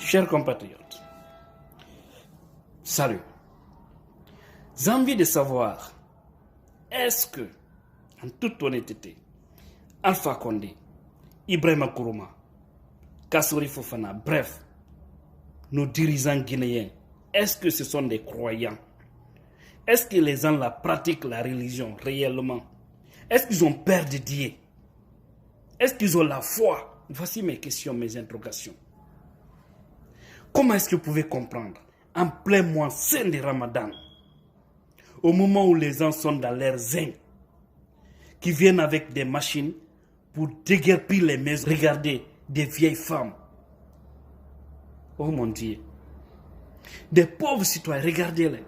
Chers compatriotes, salut. J'ai envie de savoir, est-ce que, en toute honnêteté, Alpha Condé, Ibrahima Kourouma, Kassory Fofana, bref, nos dirigeants guinéens, est-ce que ce sont des croyants? Est-ce que les gens la pratiquent la religion réellement? Est-ce qu'ils ont peur de Dieu? Est-ce qu'ils ont la foi? Voici mes questions, mes interrogations. Comment est-ce que vous pouvez comprendre, en plein mois saint de Ramadan, au moment où les gens sont dans leur zen, qui viennent avec des machines pour déguerpir les maisons, regardez, des vieilles femmes. Oh mon Dieu. Des pauvres citoyens, regardez-les.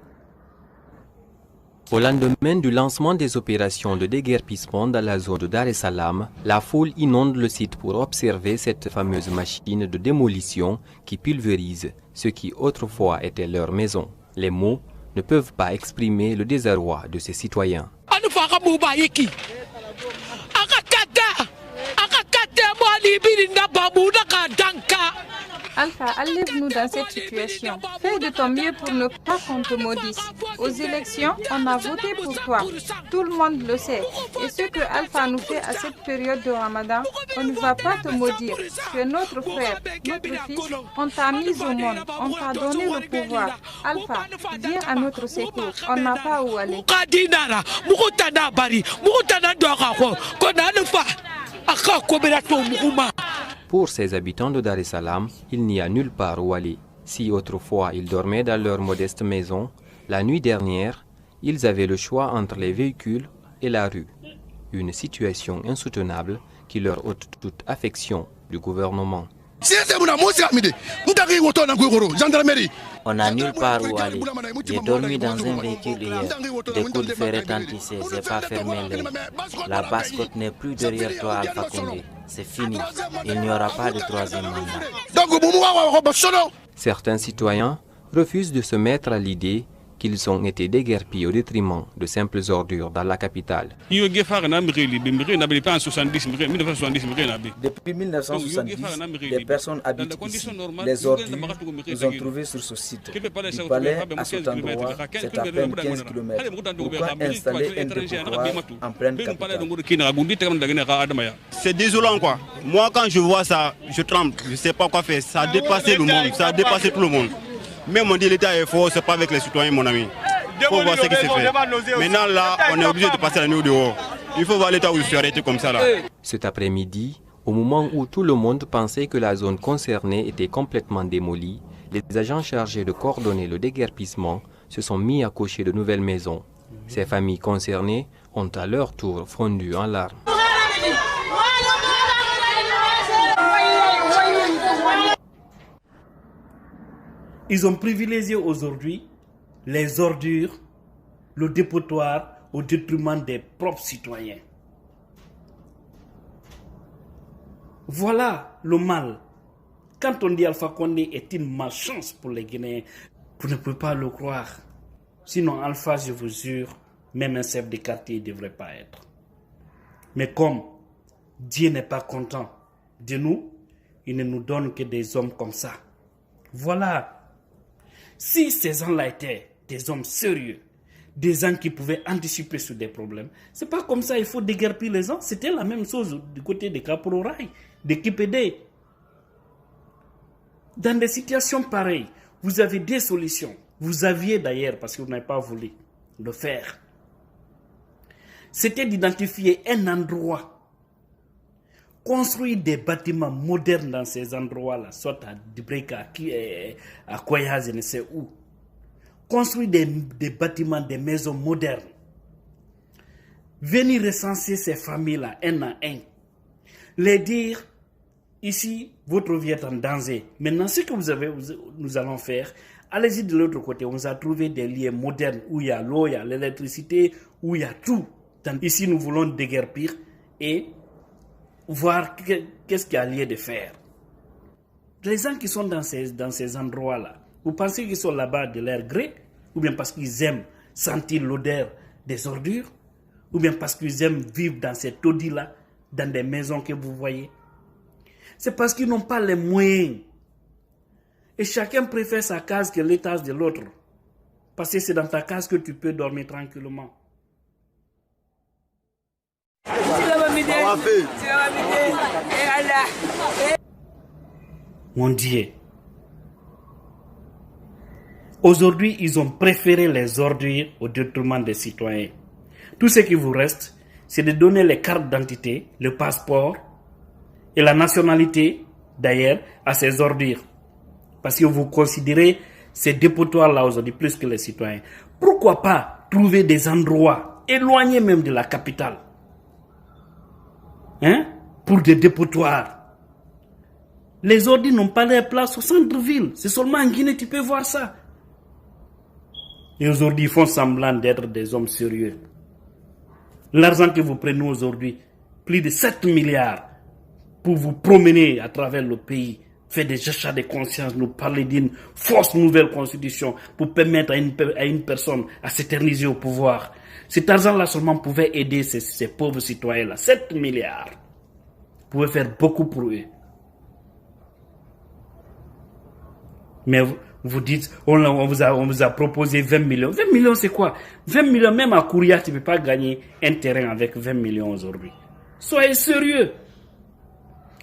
Au lendemain du lancement des opérations de déguerpissement dans la zone de Dar es Salaam, la foule inonde le site pour observer cette fameuse machine de démolition qui pulvérise ce qui autrefois était leur maison. Les mots ne peuvent pas exprimer le désarroi de ces citoyens. Alpha, enlève-nous dans cette situation. Fais de ton mieux pour ne pas qu'on te maudisse. Aux élections, on a voté pour toi. Tout le monde le sait. Et ce que Alpha nous fait à cette période de Ramadan, on ne va pas te maudire. Tu es notre frère, notre fils. On t'a mis au monde. On t'a donné le pouvoir. Alpha, viens à notre secours. On n'a pas où aller. Pour ces habitants de Dar es Salaam, il n'y a nulle part où aller. Si autrefois ils dormaient dans leur modeste maison, la nuit dernière, ils avaient le choix entre les véhicules et la rue. Une situation insoutenable qui leur ôte toute affection du gouvernement. On n'a nulle part où aller. J'ai dormi dans un véhicule hier. Des coups de feu retentissaient. J'ai pas fermé l'œil. La basse-côte n'est plus derrière toi, Alpha Condé. C'est fini. Il n'y aura pas de troisième mandat. Certains citoyens refusent de se mettre à l'idée qu'ils ont été déguerpis au détriment de simples ordures dans la capitale. Depuis 1970, des personnes habitent ici. Les ordures nous ont trouvés sur ce site. Du palais à cet endroit, c'est à peine 15 km. Pourquoi installer un dépotoir en pleine capitale? C'est désolant quoi. Moi quand je vois ça, je tremble. Je ne sais pas quoi faire. Ça a dépassé le monde, ça a dépassé tout le monde. Même on dit l'État est fort, c'est pas avec les citoyens, mon ami. Il faut voir ce qui s'est fait. Maintenant, là, on est obligé de passer la nuit dehors. Il faut voir l'État où il se arrêté comme ça, là. Cet après-midi, au moment où tout le monde pensait que la zone concernée était complètement démolie, les agents chargés de coordonner le déguerpissement se sont mis à cocher de nouvelles maisons. Ces familles concernées ont à leur tour fondu en larmes. Ils ont privilégié aujourd'hui les ordures, le dépotoir au détriment des propres citoyens. Voilà le mal. Quand on dit Alpha Condé est une malchance pour les Guinéens, vous ne pouvez pas le croire. Sinon, Alpha, je vous jure, même un chef de quartier ne devrait pas être. Mais comme Dieu n'est pas content de nous, il ne nous donne que des hommes comme ça. Voilà. Si ces gens-là étaient des hommes sérieux, des gens qui pouvaient anticiper sur des problèmes, c'est pas comme ça, il faut déguerpir les gens. C'était la même chose du côté des Caporaux-Rail, des Kipédé. Dans des situations pareilles, vous avez des solutions. Vous aviez d'ailleurs, parce que vous n'avez pas voulu le faire, c'était d'identifier un endroit, construire des bâtiments modernes dans ces endroits-là, soit à Dibreka, à Koya, je ne sais où. Construire des bâtiments, des maisons modernes. Venir recenser ces familles-là, un à un. Les dire, ici, votre vie est en danger. Maintenant, ce que nous allons faire, allez-y de l'autre côté. On a trouvé des lieux modernes où il y a l'eau, il y a l'électricité, où il y a tout. Ici, nous voulons déguerpir et voir qu'est-ce qu'il y a lieu de faire. Les gens qui sont dans ces endroits-là, vous pensez qu'ils sont là-bas de leur gré, ou bien parce qu'ils aiment sentir l'odeur des ordures, ou bien parce qu'ils aiment vivre dans ces taudis-là, dans des maisons que vous voyez. C'est parce qu'ils n'ont pas les moyens. Et chacun préfère sa case que l'étage de l'autre. Parce que c'est dans ta case que tu peux dormir tranquillement. Mon Dieu. Aujourd'hui, ils ont préféré les ordures au détriment des citoyens. Tout ce qui vous reste, c'est de donner les cartes d'identité, le passeport et la nationalité, d'ailleurs, à ces ordures. Parce que vous considérez ces dépotoirs-là aujourd'hui plus que les citoyens. Pourquoi pas trouver des endroits éloignés même de la capitale, pour des dépotoirs. Les ordures n'ont pas leur place au centre-ville. C'est seulement en Guinée que tu peux voir ça. Et aujourd'hui, ils font semblant d'être des hommes sérieux. L'argent que vous prenez aujourd'hui, plus de 7 milliards, pour vous promener à travers le pays, faire des achats de conscience, nous parler d'une fausse nouvelle constitution pour permettre à une personne à s'éterniser au pouvoir. Cet argent-là seulement pouvait aider ces pauvres citoyens-là. 7 milliards. Pouvait faire beaucoup pour eux. Mais vous dites, on vous a proposé 20 millions. 20 millions, c'est quoi? 20 millions, même à Kouria, tu ne peux pas gagner un terrain avec 20 millions aujourd'hui. Soyez sérieux.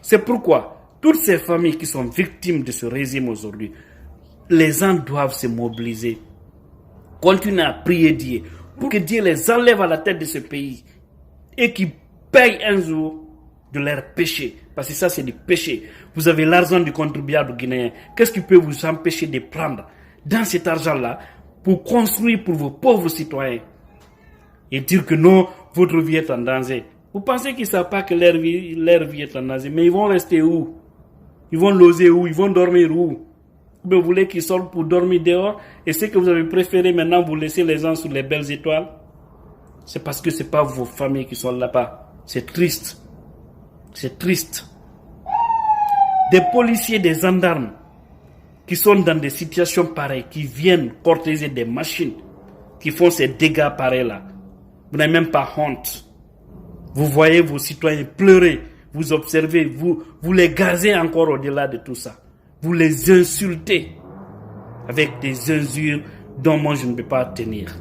C'est pourquoi toutes ces familles qui sont victimes de ce régime aujourd'hui, les gens doivent se mobiliser. Continuer à prier Dieu pour que Dieu les enlève à la tête de ce pays et qu'ils payent un jour de leurs péchés. Parce que ça, c'est du péché. Vous avez l'argent du contribuable guinéen. Qu'est-ce qui peut vous empêcher de prendre dans cet argent-là pour construire pour vos pauvres citoyens et dire que non, votre vie est en danger? Vous pensez qu'ils ne savent pas que leur vie est en danger, mais ils vont rester où? Ils vont loger où? Ils vont dormir où? Vous voulez qu'ils sortent pour dormir dehors? Et ce que vous avez préféré maintenant, vous laissez les gens sous les belles étoiles? C'est parce que ce n'est pas vos familles qui sont là-bas. C'est triste. C'est triste. Des policiers, des gendarmes qui sont dans des situations pareilles, qui viennent cortéger des machines, qui font ces dégâts pareils-là. Vous n'avez même pas honte. Vous voyez vos citoyens pleurer, vous observez, vous les gazez encore au-delà de tout ça. Vous les insultez avec des injures dont moi je ne peux pas tenir.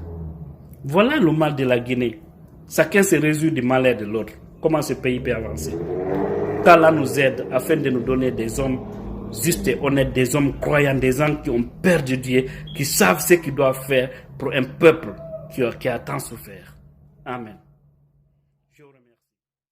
Voilà le mal de la Guinée. Chacun se résout du malheur de l'autre. Comment ce pays peut avancer? qu'Allah nous aide afin de nous donner des hommes justes et honnêtes, des hommes croyants, des gens qui ont peur de Dieu, qui savent ce qu'ils doivent faire pour un peuple qui a tant souffert. Amen.